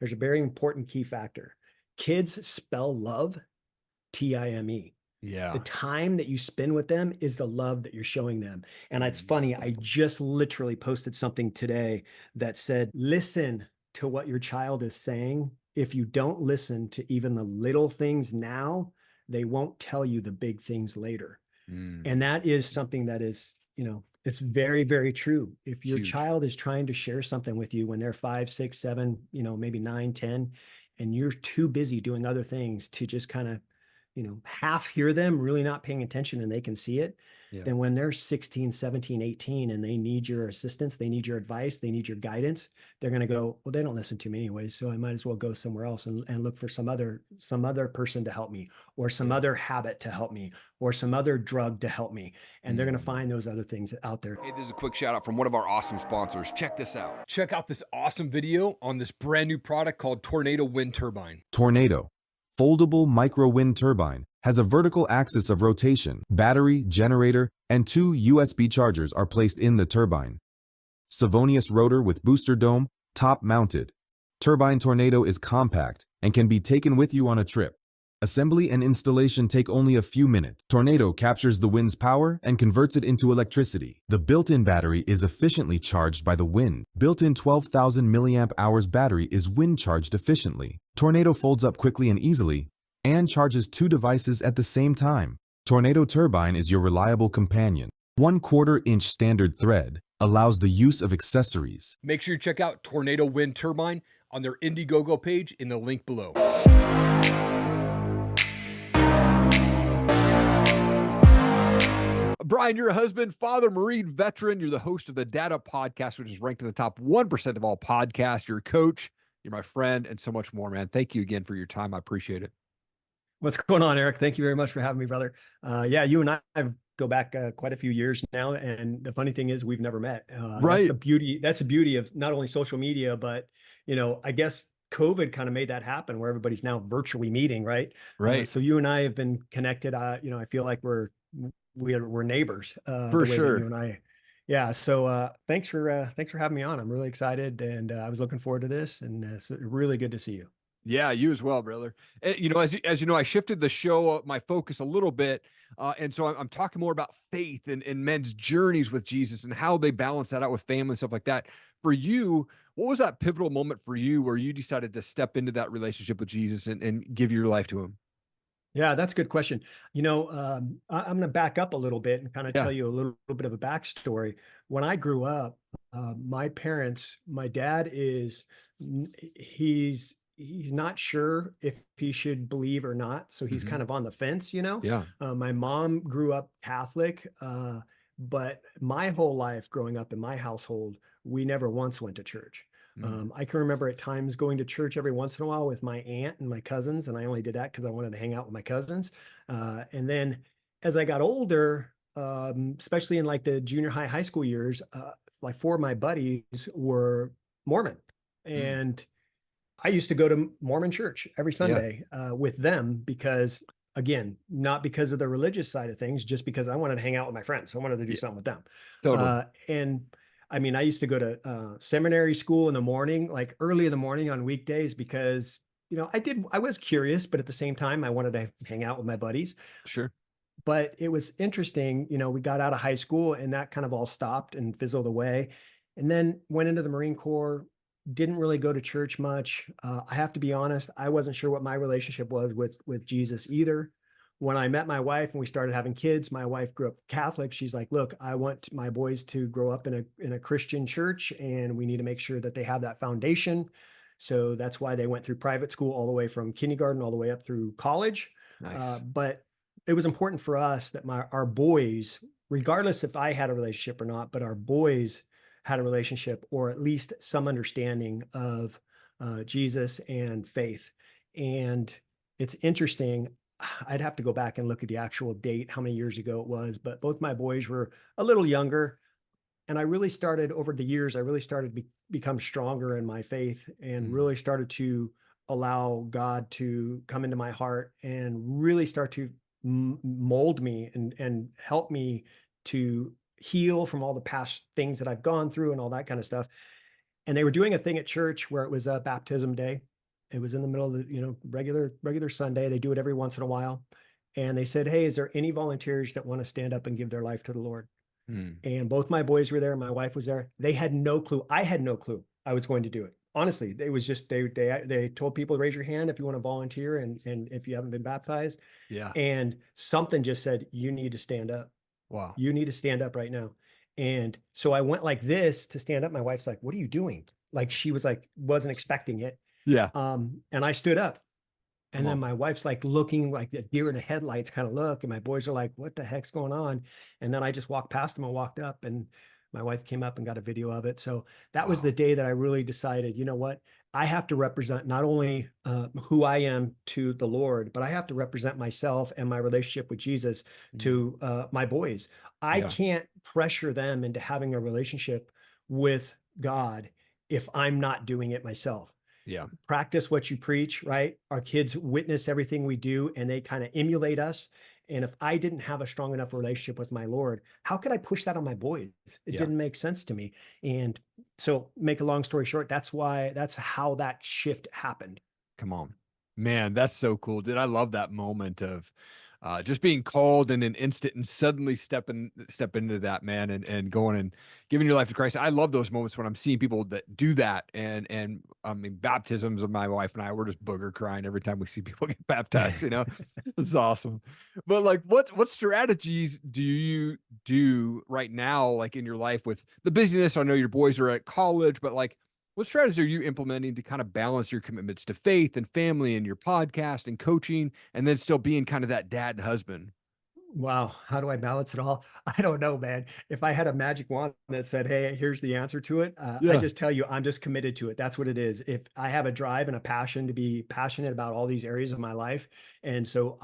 there's a very important key factor. Kids spell love Time. The Yeah. time that you spend with them is the love that you're showing them. And it's funny, I just literally posted something today that said, listen to what your child is saying. If you don't listen to even the little things now, they won't tell you the big things later. Mm, And that is something that is, it's very, very true. If your huge. child is trying to share something with you when they're 5, 6, 7, maybe 9, 10, and you're too busy doing other things to just kind of, half hear them, really not paying attention, and they can see it, Yeah. then when they're 16, 17, 18, and they need your assistance, they need your advice, they need your guidance, they're going to go, well, they don't listen to me anyways, so I might as well go somewhere else and look for some other person to help me, or some Yeah. other habit to help me, or some other drug to help me. And they're going to Mm. find those other things out there. Hey, this is a quick shout out from one of our awesome sponsors. Check this out. Check out this awesome video on this brand new product called Tornado Wind Turbine. Tornado, foldable micro wind turbine, has a vertical axis of rotation. Battery, generator, and 2 USB chargers are placed in the turbine. Savonius rotor with booster dome, top mounted. Turbine Tornado is compact and can be taken with you on a trip. Assembly and installation take only a few minutes. Tornado captures the wind's power and converts it into electricity. The built-in battery is efficiently charged by the wind. Built-in 12,000 milliamp hours battery is wind charged efficiently. Tornado folds up quickly and easily and charges 2 devices at the same time. Tornado Turbine is your reliable companion. 1/4 inch standard thread allows the use of accessories. Make sure you check out Tornado Wind Turbine on their Indiegogo page in the link below. Bryan, you're a husband, father, Marine veteran. You're the host of the Data Podcast, which is ranked in the top 1% of all podcasts. You're a coach, you're my friend, and so much more, man. Thank you again for your time. I appreciate it. What's going on, Erik? Thank you very much for having me, brother. Yeah, you and I go back quite a few years now, and the funny thing is we've never met. Right. That's the beauty of not only social media, but I guess COVID kind of made that happen, where everybody's now virtually meeting, right? Right. So you and I have been connected. I feel like we're neighbors. For The way that sure. you and I. Yeah. So thanks for having me on. I'm really excited, and I was looking forward to this, and it's really good to see you. Yeah, you as well, brother. As you know, I shifted the show, my focus a little bit. And so I'm talking more about faith and men's journeys with Jesus and how they balance that out with family and stuff like that. For you, what was that pivotal moment for you where you decided to step into that relationship with Jesus and give your life to him? Yeah, that's a good question. I'm going to back up a little bit and kind of Yeah. tell you a little bit of a backstory. When I grew up, my dad he's not sure if he should believe or not, so he's Mhm. kind of on the fence. Yeah. My mom grew up Catholic, but my whole life growing up in my household, we never once went to church. Mm. I can remember at times going to church every once in a while with my aunt and my cousins, and I only did that because I wanted to hang out with my cousins. And then as I got older, especially in like the junior high, high school years, like 4 of my buddies were Mormon, Mm. and I used to go to Mormon church every Yeah. Sunday with them because, again, not because of the religious side of things, just because I wanted to hang out with my friends. I wanted to do Yeah. something with them. Totally. And I mean, I used to go to seminary school in the morning, like early in the morning on weekdays, because I was curious, but at the same time, I wanted to hang out with my buddies. Sure. But it was interesting, we got out of high school and that kind of all stopped and fizzled away. And then went into the Marine Corps, didn't really go to church much. I have to be honest, I wasn't sure what my relationship was with Jesus either. When I met my wife and we started having kids, my wife grew up Catholic. She's like, "Look, I want my boys to grow up in a Christian church, and we need to make sure that they have that foundation." So that's why they went through private school all the way from kindergarten all the way up through college. Nice. But it was important for us that our boys, regardless if I had a relationship or not, but our boys had a relationship or at least some understanding of Jesus and faith. And it's interesting. I'd have to go back and look at the actual date, how many years ago it was, but both my boys were a little younger. And I really started over the years, I really started to become stronger in my faith and Mm. really started to allow God to come into my heart and really start to mold me and help me to heal from all the past things that I've gone through and all that kind of stuff. And they were doing a thing at church where it was a baptism day. It was in the middle of the, regular Sunday. They do it every once in a while. And they said, "Hey, is there any volunteers that want to stand up and give their life to the Lord?" Mm. And both my boys were there. My wife was there. They had no clue. I had no clue I was going to do it. Honestly, it was just they told people to raise your hand if you want to volunteer and if you haven't been baptized. Yeah. And something just said, "You need to stand up. Wow. You need to stand up right now." And so I went like this to stand up. My wife's like, "What are you doing?" Like she was like, wasn't expecting it. Yeah. And I stood up. And Come then on. my wife's like looking like the deer in the headlights kind of look. And my boys are like, "What the heck's going on?" And then I just walked past them and walked up, and my wife came up and got a video of it. So that was Wow. the day that I really decided, you know what? I have to represent not only who I am to the Lord, but I have to represent myself and my relationship with Jesus Mm. to my boys. I Yeah. can't pressure them into having a relationship with God if I'm not doing it myself. Yeah. Practice what you preach, right? Our kids witness everything we do and they kind of emulate us. And if I didn't have a strong enough relationship with my Lord, how could I push that on my boys? It Yeah. didn't make sense to me. And so, make a long story short, that's how that shift happened. Come on. Man, that's so cool, dude. I love that moment of just being called in an instant and suddenly step into that, man, and going and giving your life to Christ. I love those moments when I'm seeing people that do that. And I mean, baptisms of my wife and I, we're just booger crying every time we see people get baptized, you know. It's awesome. But like what strategies do you do right now, like in your life with the busyness? I know your boys are at college, but like what strategies are you implementing to kind of balance your commitments to faith and family and your podcast and coaching, and then still being kind of that dad and husband? Wow, how do I balance it all? I don't know, man. If I had a magic wand that said, "Hey, here's the answer to it," I Yeah, just tell you, I'm just committed to it. That's what it is. If I have a drive and a passion to be passionate about all these areas of my life, and so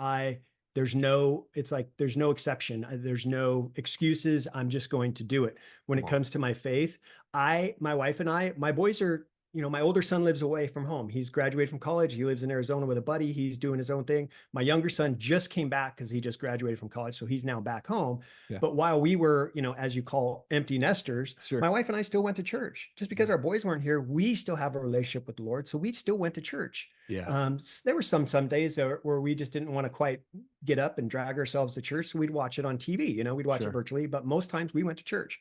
it's like there's no exception. There's no excuses. I'm just going to do it. When come it on. comes to my faith, my wife and I, my boys are, my older son lives away from home. He's graduated from college. He lives in Arizona with a buddy. He's doing his own thing. My younger son just came back because he just graduated from college. So he's now back home. Yeah, But while we were, as you call empty nesters, sure. my wife and I still went to church. Just because Yeah, our boys weren't here, we still have a relationship with the Lord. So we still went to church. yeah, There were some days where we just didn't want to quite get up and drag ourselves to church. So we'd watch it on TV, we'd watch it sure. virtually, but most times we went to church.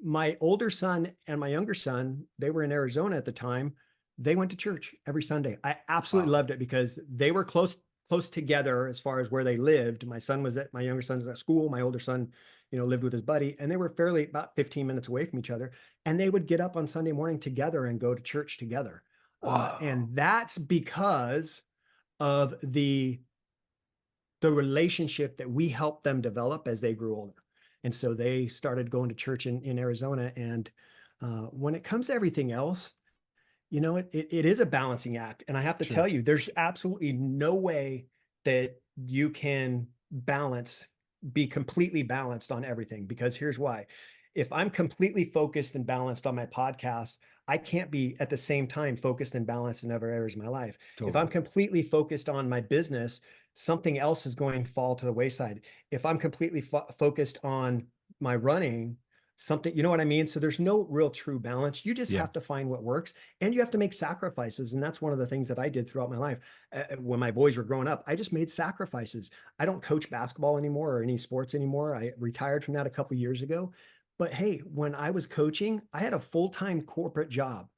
My older son and my younger son, they were in Arizona at the time. They went to church every Sunday. I absolutely Wow. loved it because they were close together as far as where they lived. My younger son was at school. My older son, lived with his buddy, and they were fairly about 15 minutes away from each other. And they would get up on Sunday morning together and go to church together. Whoa. And that's because of the relationship that we helped them develop as they grew older. And so they started going to church in Arizona. And when it comes to everything else, it is a balancing act. And I have to tell Sure. you, there's absolutely no way that you can be completely balanced on everything, because here's why. If I'm completely focused and balanced on my podcast, I can't be at the same time focused and balanced in other areas of my life. If I'm Totally. completely focused on my business, something else is going to fall to the wayside. If I'm completely focused on my running, something, you know what I mean? So there's no real true balance. You just Yeah. have to find what works, and you have to make sacrifices. And that's one of the things that I did throughout my life. When my boys were growing up, I just made sacrifices. I don't coach basketball anymore or any sports anymore. I retired from that a couple years ago. But hey, when I was coaching, I had a full-time corporate job.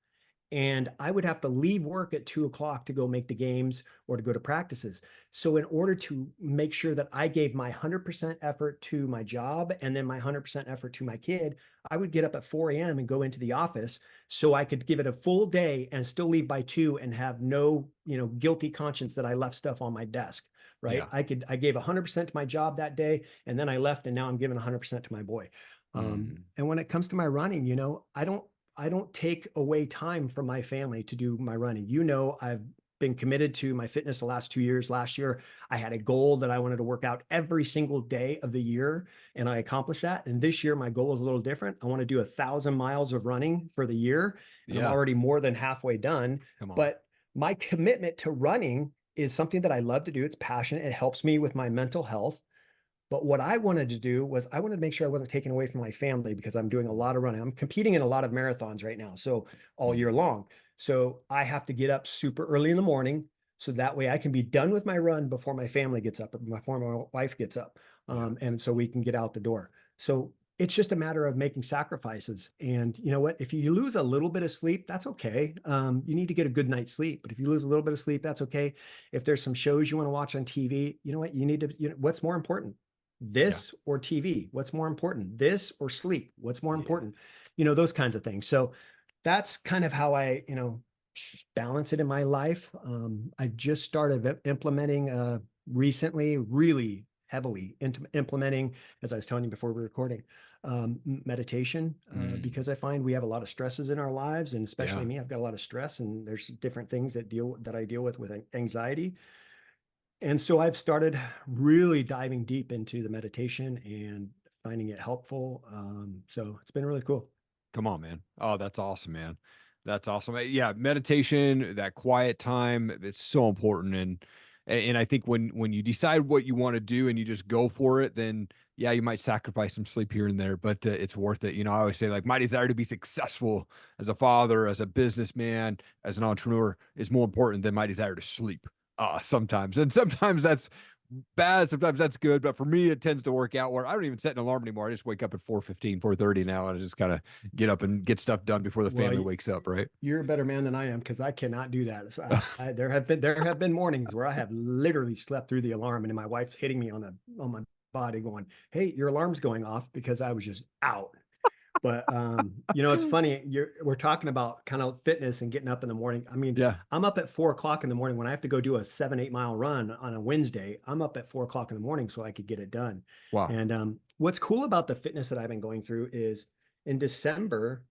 And I would have to leave work at 2 o'clock to go make the games or to go to practices. So in order to make sure that I gave my 100% effort to my job and then my 100% effort to my kid, I would get up at 4 a.m. and go into the office so I could give it a full day and still leave by 2 and have no, guilty conscience that I left stuff on my desk. Right. Yeah. I gave 100% to my job that day, and then I left, and now I'm giving 100% to my boy. Mm. And when it comes to my running, I don't take away time from my family to do my running. I've been committed to my fitness the last 2 years. Last year, I had a goal that I wanted to work out every single day of the year, and I accomplished that. And this year, my goal is a little different. I want to do 1,000 miles of running for the year, and I'm Yeah. already more than halfway done. Come on. But my commitment to running is something that I love to do. It's passionate. It helps me with my mental health. But what I wanted to do was I wanted to make sure I wasn't taking away from my family because I'm doing a lot of running. I'm competing in a lot of marathons right now, so all year long. So I have to get up super early in the morning so that way I can be done with my run before my family gets up or before my wife gets up. Yeah. And so we can get out the door. So it's just a matter of making sacrifices. And you know what? If you lose a little bit of sleep, that's okay. You need to get a good night's sleep. But if you lose a little bit of sleep, that's okay. If there's some shows you want to watch on TV, you know what? You need to, what's more important? Yeah. This or TV? What's more important? This or sleep? What's more Yeah. important? Those kinds of things. So that's kind of how I, balance it in my life. I just started implementing recently, really heavily into implementing, as I was telling you before we were recording, meditation, because I find we have a lot of stresses in our lives, and especially Yeah. me, I've got a lot of stress, and there's different things that I deal with anxiety. And so I've started really diving deep into the meditation and finding it helpful. So it's been really cool. Come on, man. Oh, that's awesome, man. That's awesome. Yeah, meditation, that quiet time, it's so important. And I think when you decide what you want to do and you just go for it, then yeah, you might sacrifice some sleep here and there, but it's worth it. I always say like my desire to be successful as a father, as a businessman, as an entrepreneur is more important than my desire to sleep. Sometimes, and sometimes that's bad. Sometimes that's good. But for me, it tends to work out where I don't even set an alarm anymore. I just wake up at 4:15, 4:30 now. And I just kind of get up and get stuff done before the Well, family wakes up. Right. you're a better man than I am because I cannot do that. So there have been mornings where I have literally slept through the alarm, and then my wife's hitting me on my body, going, "Hey, your alarm's going off," because I was just out. But it's funny. We're talking about kind of fitness and getting up in the morning. I mean, Yeah. I'm up at 4 o'clock in the morning when I have to go do a 7-8 mile run on a Wednesday. I'm up at 4 o'clock in the morning so I could get it done. Wow. And what's cool about the fitness that I've been going through is in December,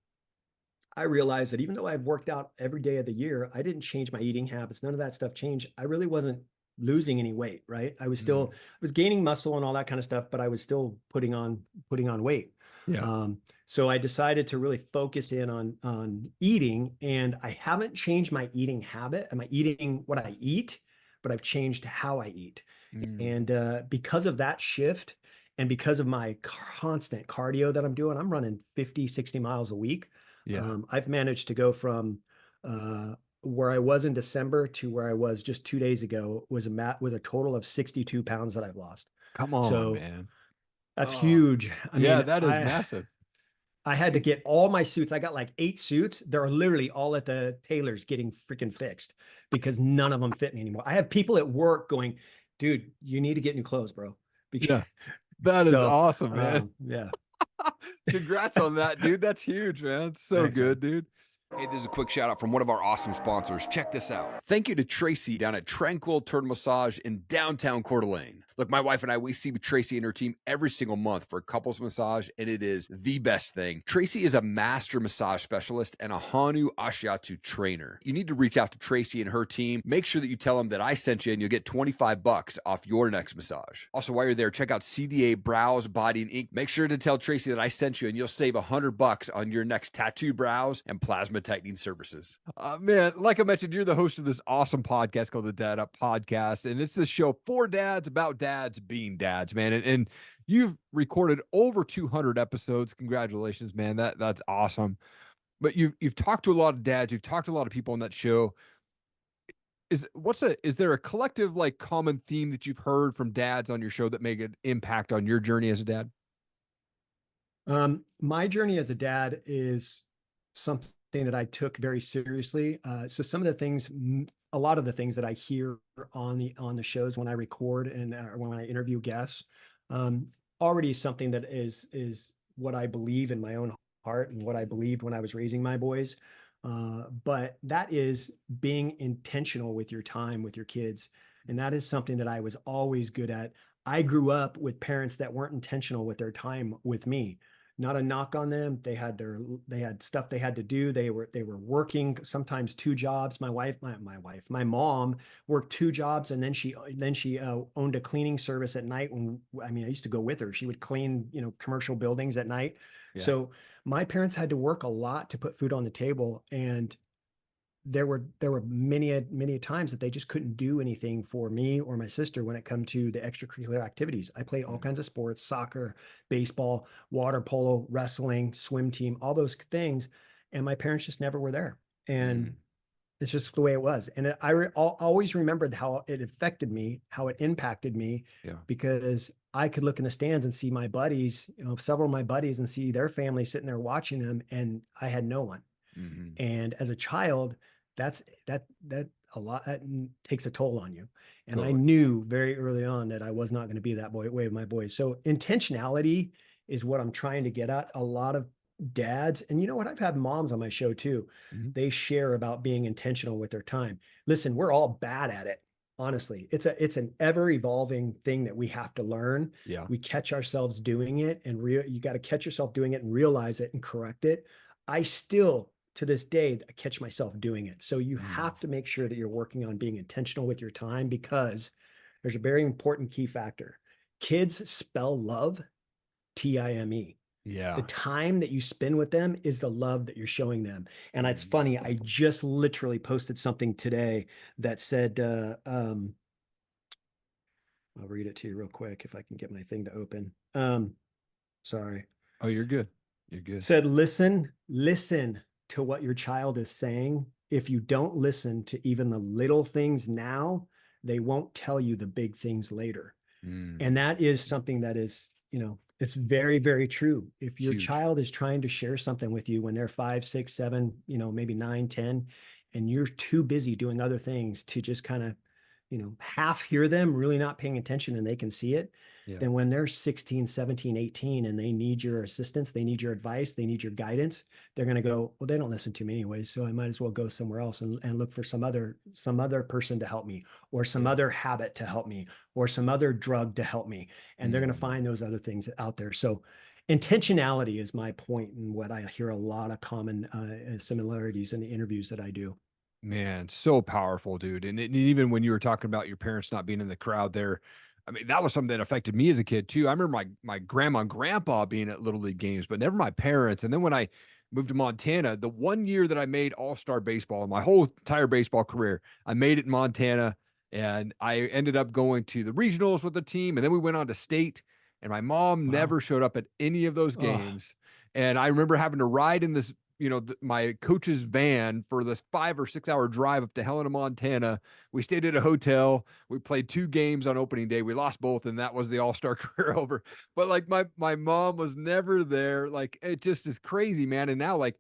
I realized that even though I've worked out every day of the year, I didn't change my eating habits. None of that stuff changed. I really wasn't losing any weight, right? I was gaining muscle and all that kind of stuff, but I was still putting on weight. Yeah. So I decided to really focus in on eating, and I haven't changed my eating habit. Am I eating what I eat? But I've changed how I eat. Mm, And because of that shift, and because of my constant cardio that I'm doing, I'm running 50, 60 miles a week. yeah. I've managed to go from where I was in December to where I was just 2 days ago was a total of 62 pounds that I've lost. Come on, So man. that's Oh, huge. I yeah, mean, that is I massive. I had to get all my suits. I got like 8 suits. They're literally all at the tailor's getting freaking fixed because none of them fit me anymore. I have people at work going, "Dude, you need to get new clothes, bro." Because, Yeah. That is so, awesome, man. yeah, Congrats on that, dude. That's huge, man. So thanks, man. good, dude. Hey, this is a quick shout out from one of our awesome sponsors. Check this out. Thank you to Tracy down at Tranquil Turtle Massage in downtown Coeur d'Alene. Look, my wife and I, we see Tracy and her team every single month for couples massage, and it is the best thing. Tracy is a master massage specialist and a Hanu Ashiatsu trainer. You need to reach out to Tracy and her team. Make sure that you tell them that I sent you, and you'll get $25 off your next massage. Also, while you're there, check out CDA Brows, Body, and Ink. Make sure to tell Tracy that I sent you, and you'll save $100 on your next tattoo brows and plasma tightening services. Man, like I mentioned, you're the host of this awesome podcast called the Dad Up Podcast, and it's this show for dads about dads being dads, man. And you've recorded over 200 episodes. Congratulations, man. That's awesome. But you've talked to a lot of dads. You've talked to a lot of people on that show. Is there a collective like common theme that you've heard from dads on your show that make an impact on your journey as a dad? My journey as a dad is something that I took very seriously. So some of the things, a lot of the things that I hear on the shows when I record and when I interview guests, already something that is what I believe in my own heart and what I believed when I was raising my boys. But that is being intentional with your time with your kids, and that is something that I was always good at. I grew up with parents that weren't intentional with their time with me. Not a knock on them. They had stuff they had to do. They were working sometimes two jobs. My mom worked two jobs, and then she owned a cleaning service at night. I used to go with her. She would clean, commercial buildings at night. Yeah. So my parents had to work a lot to put food on the table, and there were many times that they just couldn't do anything for me or my sister when it come to the extracurricular activities. I played all kinds of sports, soccer, baseball, water polo, wrestling, swim team, all those things. And my parents just never were there. And it's just the way it was. And I'll always remembered how it affected me, how it impacted me, Yeah. because I could look in the stands and see my buddies, several of my buddies, and see their family sitting there watching them. And I had no one. And as a child, that a lot, that takes a toll on you. And I Totally. knew very early on that I was not going to be that way with my boys. So intentionality is what I'm trying to get at. A lot of dads, and you know what? I've had moms on my show too. They share about being intentional with their time. Listen, we're all bad at it. Honestly, it's an ever evolving thing that we have to learn. Yeah. We catch ourselves doing it, and you got to catch yourself doing it and realize it and correct it. I still, to this day, I catch myself doing it. So you have to make sure that you're working on being intentional with your time, because there's a very important key factor. Kids spell love, Time. Yeah. The time that you spend with them is the love that you're showing them. And it's funny, I just literally posted something today that said, I'll read it to you real quick if I can get my thing to open. Sorry. Oh, you're good. You're good. Said, listen to what your child is saying. If you don't listen to even the little things now, they won't tell you the big things later. And that is something that is, it's very, very true. If your child is trying to share something with you when they're 5, 6, 7, maybe 9, 10, and you're too busy doing other things to just kind of, half hear them, really not paying attention, and they can see it, then when they're 16, 17, 18, and they need your assistance, they need your advice, they need your guidance, they're going to go, well, they don't listen to me anyways, so I might as well go somewhere else and look for some other person to help me, or some other habit to help me, or some other drug to help me. And they're going to find those other things out there. So intentionality is my point, and what I hear a lot of common similarities in the interviews that I do. Man, so powerful, dude. And even when you were talking about your parents not being in the crowd there, I mean, that was something that affected me as a kid too. I remember my grandma and grandpa being at Little League games, but never my parents. And then when I moved to Montana, the one year that I made all-star baseball in my whole entire baseball career, I made it in Montana, and I ended up going to the regionals with the team. And then we went on to state, and my mom never showed up at any of those games. And I remember having to ride in this, my coach's van for this 5 or 6 hour drive up to Helena, Montana. We stayed at a hotel. We played 2 games on opening day. We lost both, and that was the all-star career over. But like my mom was never there. Like, it just is crazy, man. And now, like,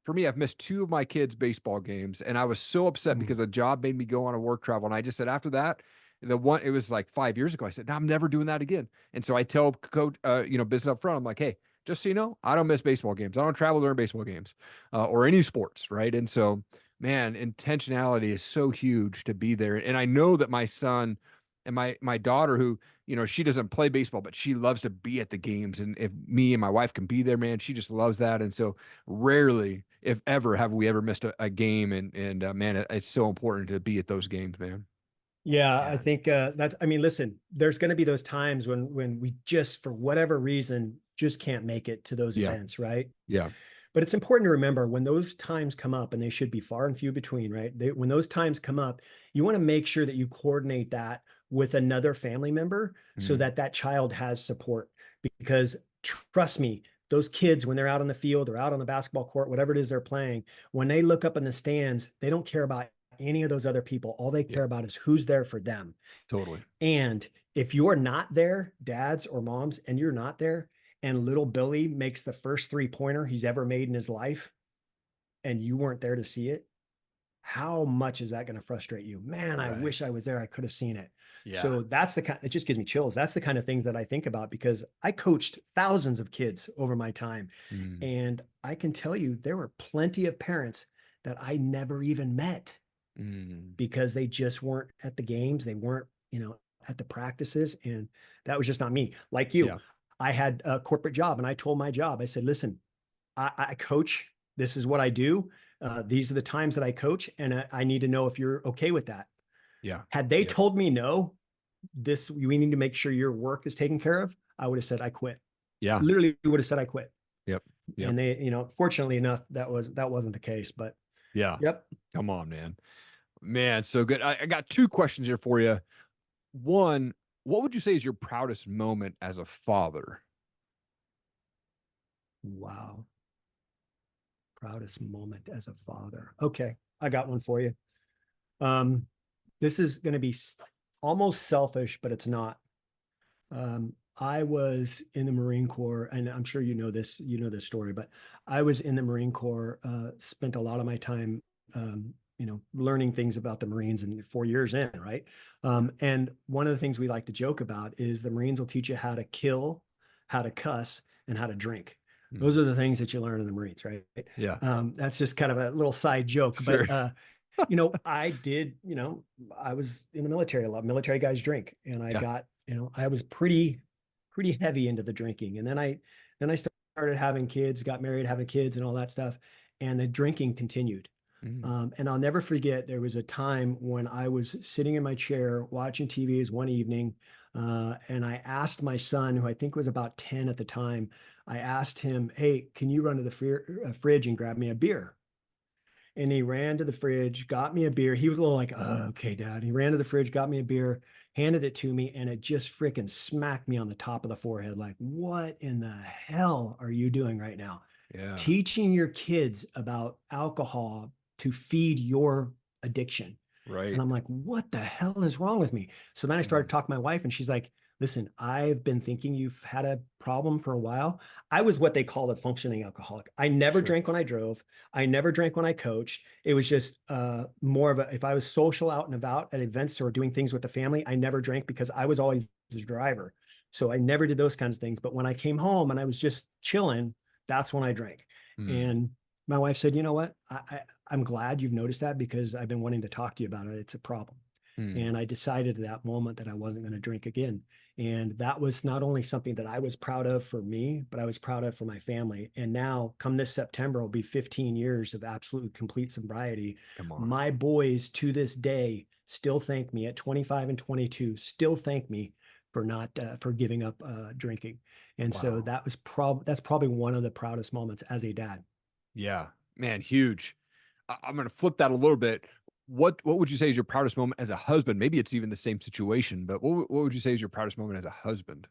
for me, I've missed 2 of my kids' baseball games, and I was so upset because a job made me go on a work travel. And I just said, after that, it was like 5 years ago, I said, no, I'm never doing that again. And so I tell coach, business up front, I'm like, hey, just so you know, I don't miss baseball games. I don't travel during baseball games or any sports, right? And so, man, intentionality is so huge to be there. And I know that my son and my daughter, who, she doesn't play baseball, but she loves to be at the games. And if me and my wife can be there, man, she just loves that. And so rarely, if ever, have we ever missed a game. And man, it's so important to be at those games, man. Yeah, I think listen, there's going to be those times when we just, for whatever reason, just can't make it to those events, right? Yeah. But it's important to remember when those times come up, and they should be far and few between, right? When those times come up, you want to make sure that you coordinate that with another family member so that that child has support. Because trust me, those kids, when they're out on the field or out on the basketball court, whatever it is they're playing, when they look up in the stands, they don't care about any of those other people. All they care about is who's there for them. Totally. And if you're not there, dads or moms, and you're not there, and little Billy makes the first 3-pointer he's ever made in his life, and you weren't there to see it, how much is that going to frustrate you? Man, I wish I was there. I could have seen it. Yeah. So that's it just gives me chills. That's the kind of things that I think about, because I coached thousands of kids over my time. And I can tell you, there were plenty of parents that I never even met because they just weren't at the games. They weren't, at the practices. And that was just not me. Like you, I had a corporate job, and I told my job, I said, listen, I coach. This is what I do. These are the times that I coach, and I need to know if you're okay with that. Yeah. Had they told me no, we need to make sure your work is taken care of, I would have said I quit. Yeah. Literally would have said I quit. Yep. And they, fortunately enough, that wasn't the case. But Yeah. Yep. Come on, man. Man, so good. I got 2 questions here for you. One, what would you say is your proudest moment as a father? Wow. Proudest moment as a father. Okay, I got one for you. Um, this is going to be almost selfish, but it's not. I was in the Marine Corps, and I'm sure you know this story, but I was in the Marine Corps, spent a lot of my time, learning things about the Marines and 4 years in, right? And one of the things we like to joke about is the Marines will teach you how to kill, how to cuss, and how to drink. Mm. Those are the things that you learn in the Marines, right? Yeah. That's just kind of a little side joke, Sure. but I did, I was in the military a lot. Military guys drink, and I Yeah. got, I was pretty heavy into the drinking. And then I started having kids, got married, having kids and all that stuff. And the drinking continued. Mm. And I'll never forget, there was a time when I was sitting in my chair watching TV one evening. And I asked my son, who I think was about 10 at the time, I asked him, "Hey, can you run to the fridge and grab me a beer?" And he ran to the fridge, got me a beer. He was a little like, okay, Dad. He ran to the fridge, got me a beer, handed it to me, and it just freaking smacked me on the top of the forehead. Like, what in the hell are you doing right now? Yeah. Teaching your kids about alcohol to feed your addiction. And Right. I'm like, what the hell is wrong with me? So then I started Mm. talking to my wife, and she's like, listen, I've been thinking you've had a problem for a while. I was what they call a functioning alcoholic. I never Sure. drank when I drove. I never drank when I coached. It was just more of a, if I was social out and about at events or doing things with the family, I never drank because I was always the driver. So I never did those kinds of things. But when I came home and I was just chilling, that's when I drank. Mm. And my wife said, you know what? I'm glad you've noticed that because I've been wanting to talk to you about it. It's a problem. Mm. And I decided at that moment that I wasn't going to drink again. And that was not only something that I was proud of for me, but I was proud of for my family. And now, come this September, will be 15 years of absolute complete sobriety. Come on. My boys to this day still thank me at 25 and 22, still thank me for not for giving up drinking. And so Wow. that's probably one of the proudest moments as a dad. Yeah. Man, huge. I'm gonna flip that a little bit. What would you say is your proudest moment as a husband? Maybe it's even the same situation, but what would you say is your proudest moment as a husband?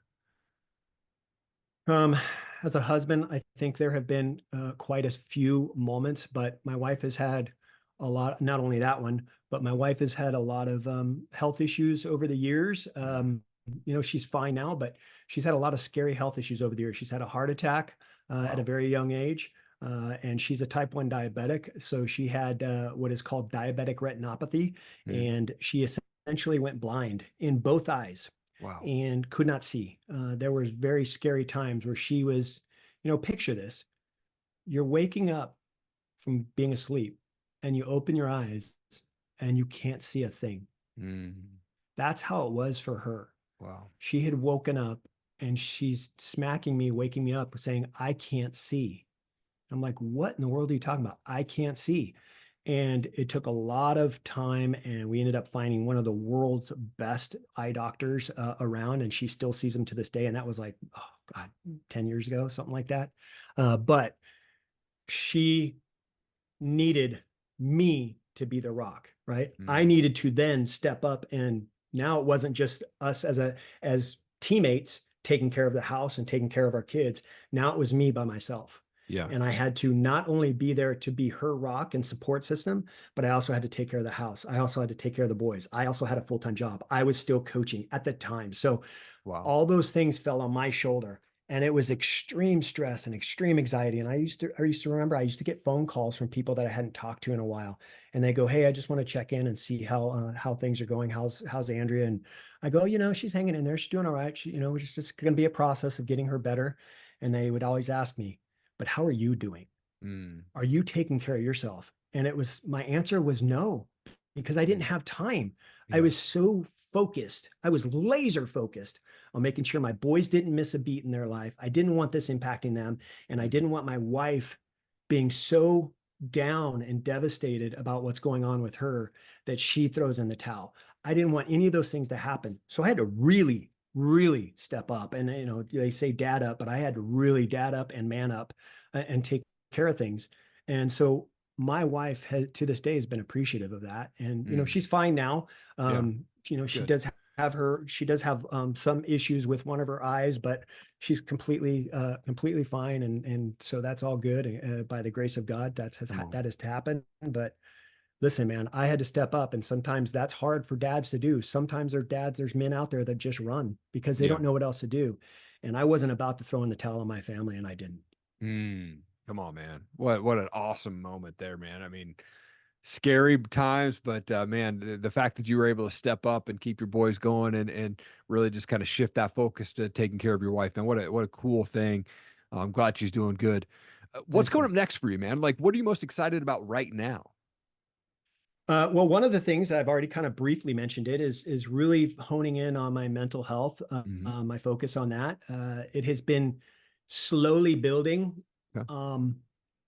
Um, as a husband, I think there have been quite a few moments, but my wife has had a lot, not only that one, but my wife has had a lot of health issues over the years. Mm. She's fine now, but she's had a lot of scary health issues over the years. She's had a heart attack at a Wow. very young age, and she's a type 1 diabetic. So she had what is called diabetic retinopathy, Mm. and she essentially went blind in both eyes Wow. and could not see. There was very scary times where she was, picture this. You're waking up from being asleep and you open your eyes and you can't see a thing. Mm. That's how it was for her. Wow. She had woken up and she's smacking me, waking me up, saying, I can't see. I'm like, what in the world are you talking about? I can't see. And it took a lot of time, and we ended up finding one of the world's best eye doctors around, and she still sees them to this day. And that was like, oh God, 10 years ago, something like that. But she needed me to be the rock, right? I Mm. needed to then step up, and now it wasn't just us as teammates taking care of the house and taking care of our kids. Now it was me by myself. Yeah. And I had to not only be there to be her rock and support system, but I also had to take care of the house. I also had to take care of the boys. I also had a full-time job. I was still coaching at the time. So Wow. all those things fell on my shoulder, and it was extreme stress and extreme anxiety. And I used to remember, I used to get phone calls from people that I hadn't talked to in a while, and they go, hey, I just want to check in and see how things are going. How's Andrea? And I go, she's hanging in there, she's doing all right. It's just going to be a process of getting her better. And they would always ask me, but how are you doing? Mm. Are you taking care of yourself? And my answer was no, because I didn't Mm. have time. I Yeah. was so focused. I was laser focused on making sure my boys didn't miss a beat in their life. I didn't want this impacting them. And I Mm. didn't want my wife being so down and devastated about what's going on with her that she throws in the towel. I didn't want any of those things to happen. So I had to really, really step up. And, they say dad up, but I had to really dad up and man up and take care of things. And so my wife has, to this day, has been appreciative of that. And, Mm, she's fine now. yeah, She good. does she does have some issues with one of her eyes, but she's completely fine. And so that's all good. By the grace of God, Come on. that has happened. But listen, man, I had to step up. And sometimes that's hard for dads to do. Sometimes there's men out there that just run because they Yeah. don't know what else to do. And I wasn't about to throw in the towel on my family, and I didn't. Mm, come on, man. What an awesome moment there, man. I mean, scary times, but man, the fact that you were able to step up and keep your boys going and really just kind of shift that focus to taking care of your wife, man. What a cool thing. I'm glad she's doing good. What's Thanks, coming up man. next for you, man? Like, what are you most excited about right now? Well, one of the things I've already kind of briefly mentioned is really honing in on my mental health, Hmm. my focus on that. It has been slowly building, Okay. um,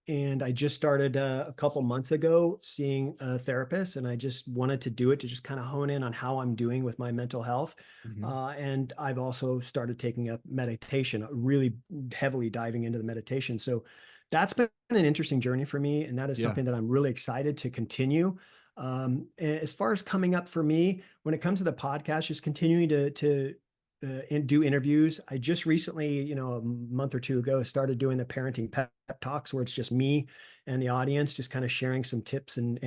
and I just started a couple months ago seeing a therapist, and I just wanted to do it to just kind of hone in on how I'm doing with my mental health. Hmm. And I've also started taking up meditation, really heavily diving into the meditation. So that's been an interesting journey for me, and that is Yeah. something that I'm really excited to continue. As far as coming up for me, when it comes to the podcast, just continuing and do interviews. I just recently, a month or two ago, started doing the parenting pep talks where it's just me and the audience, just kind of sharing some tips and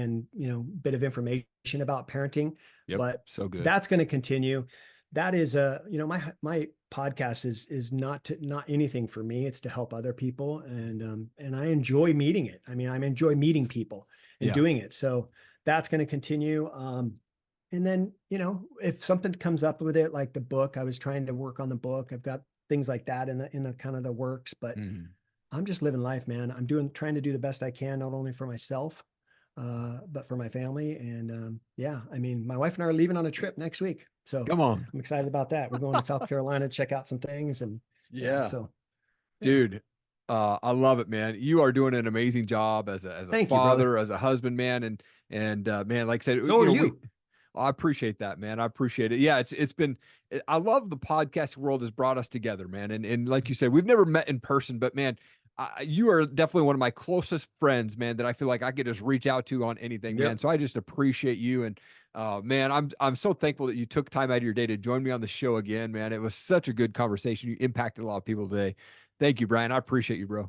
bit of information about parenting. Yep. But So good. that's going to continue. That is my podcast is not anything for me. It's to help other people, and I enjoy meeting it. I mean, I enjoy meeting people and Yeah. doing it. So that's going to continue. And then, if something comes up with it, like the book, I was trying to work on the book. I've got things like that in the kind of the works, but Hmm. I'm just living life, man. Trying to do the best I can, not only for myself, but for my family. And yeah, I mean, my wife and I are leaving on a trip next week. So Come on. I'm excited about that. We're going to South Carolina to check out some things. And yeah, Yeah. so yeah. Dude, I love it, man. You are doing an amazing job as a Thank you, brother. father, as a husband, man, and man, like I said, So are we you. I appreciate that, man. I appreciate it. Yeah, it's been I love the podcast world has brought us together, man. And like you said, we've never met in person, but man, you are definitely one of my closest friends, man, that I feel like I could just reach out to on anything, man. Yep. So I just appreciate you and man, I'm so thankful that you took time out of your day to join me on the show again, man. It was such a good conversation. You impacted a lot of people today. Thank you, Bryan. I appreciate you, bro.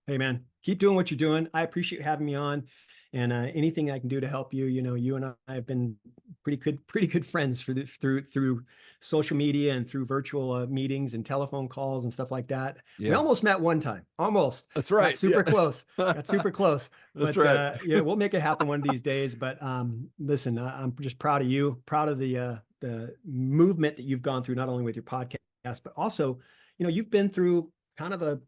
Hey, man, keep doing what you're doing. I appreciate you having me on, and anything I can do to help you. You and I have been pretty good friends through social media and through virtual meetings and telephone calls and stuff like that. We Yeah, almost met one time, almost that's got right. Yeah, super close, got super close. that's But right. yeah, we'll make it happen one of these days. But listen, I'm just proud of you, proud of the movement that you've gone through, not only with your podcast, but also, you've been through kind of a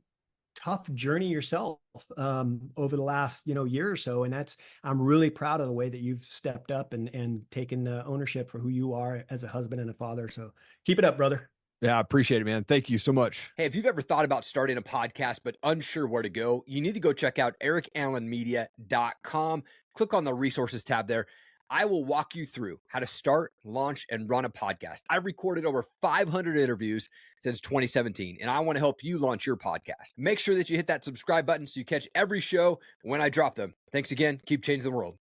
tough journey yourself over the last year or so, and I'm really proud of the way that you've stepped up and taken ownership for who you are as a husband and a father. So keep it up, brother. Yeah, I appreciate it, man. Thank you so much. Hey, if you've ever thought about starting a podcast but unsure where to go, you need to go check out erikallenmedia.com. Click on the resources tab there. I will walk you through how to start, launch, and run a podcast. I've recorded over 500 interviews since 2017, and I want to help you launch your podcast. Make sure that you hit that subscribe button so you catch every show when I drop them. Thanks again. Keep changing the world.